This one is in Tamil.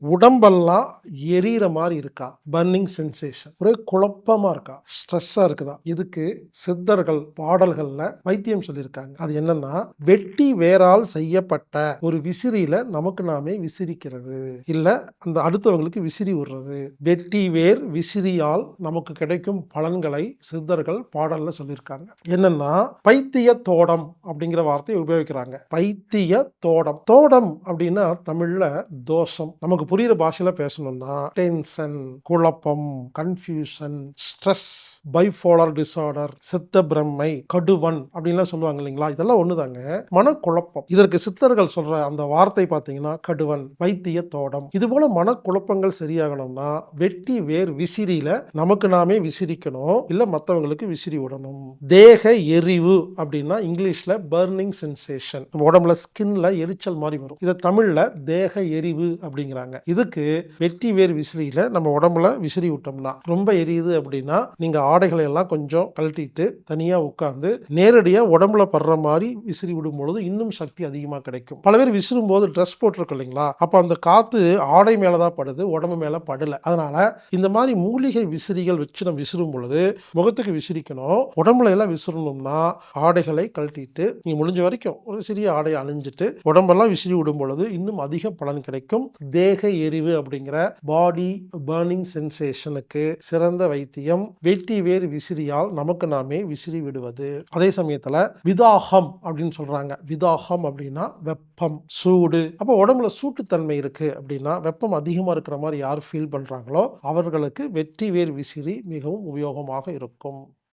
உடம்பெல்லாம் எரியிற மாதிரி இருக்கா? Burning sensation. ஒரே குழப்பமா இருக்கா? ஸ்ட்ரெஸ்ஸா இருக்குதா? இதுக்கு சித்தர்கள் பாடல்கள்ல வைத்தியம் சொல்லியிருக்காங்க. அது என்னன்னா, வெட்டி வேரால் செய்யப்பட்ட ஒரு விசிறியில நமக்கு நாமே விசிறிக்கிறது. இல்ல அந்த அடுத்தவங்களுக்கு விசிறி விடுறது. வெட்டி வேர் விசிறியால் நமக்கு கிடைக்கும் பலன்களை சித்தர்கள் பாடல்ல சொல்லியிருக்காங்க. என்னன்னா, பைத்திய தோடம் அப்படிங்கிற வார்த்தையை உபயோகிக்கிறாங்க. பைத்திய தோடம். தோடம் அப்படின்னா தமிழ்ல தோஷம். நமக்கு புரியுற பாஷையில பேசணும்னா டென்ஷன், குழப்பம், கன்ஃபியூஷன், ஸ்ட்ரெஸ், பைபோலார் டிசார்டர், சித்த பிரம்மை, கடுவன் அப்படின்லாம் சொல்லுவாங்க இல்லைங்களா? இதெல்லாம் ஒண்ணுதாங்க. மனக்குழப்பம். இதற்கு சித்தர்கள் சொல்ற அந்த வார்த்தை பார்த்தீங்கன்னா கடுவன், வைத்திய தோடம். இது போல மனக்குழப்பங்கள் சரியாகணும்னா வெட்டி வேர் விசிறியில நமக்கு நாமே விசிறிக்கணும், இல்ல மத்தவங்களுக்கு விசிறி விடணும். தேக எரிவு அப்படின்னா இங்கிலீஷ்ல பர்னிங் சென்சேஷன். நம்ம உடம்புல ஸ்கின்ல எரிச்சல் மாதிரி வரும். இதை தமிழ்ல தேக எரிவு அப்படிங்கிறாங்க. இதுக்கு வெட்டி வேர் விசிறியில நம்ம உடம்புல விசிறி விட்டோம்னா ரொம்ப எரியுது அப்படின்னா நீங்க ஆடைகளை எல்லாம் கொஞ்சம் கழட்டிட்டு தனியா உட்கார்ந்து நேரடியா உடம்புல படுற மாதிரி விசிறி விடும் பொழுது இன்னும் சக்தி அதிகமா கிடைக்கும். பல பேர் விசிறும் போது ட்ரெஸ் போட்டிருக்கோம் இல்லைங்களா? அப்ப அந்த காத்து ஆடை மேலதான் படுது, உடம்பு மேல படல. அதனால இந்த மாதிரி மூலிகை விசிறிகள் வச்சு நம்ம விசிறும் பொழுது முகத்துக்கு விசிறிக்கணும். உடம்புல எல்லாம் விசிறணும்னா ஆடைகளை கழட்டிட்டு நீங்க முடிஞ்ச வரைக்கும் ஒரு சிறிய ஆடை அணிஞ்சிட்டு உடம்பெல்லாம் விசிறி விடும் பொழுது இன்னும் அதிக பலன் கிடைக்கும். தேக எரிவு அப்படிங்கிற பாடி பர்னிங் சென்சேஷனுக்கு சிறந்த வைத்தியம் வெட்டி வேர் விசிறியால் நமக்கு நாமே விசிறி விடுவது. அதே சமயத்துல விதாகம் அப்படின்னு சொல்றாங்க. விதாகம் அப்படின்னா வெப்பம், சூடு. அப்ப உடம்புல சூட்டுத்தன்மை இருக்கு அப்படின்னா வெப்பம் அதிகமா இருக்கிற மாதிரி யார் ஃபீல் பண்றாங்களோ அவர்களுக்கு வெட்டி வேர் விசிறி மிகவும் உபயோகமாக இருக்கும்.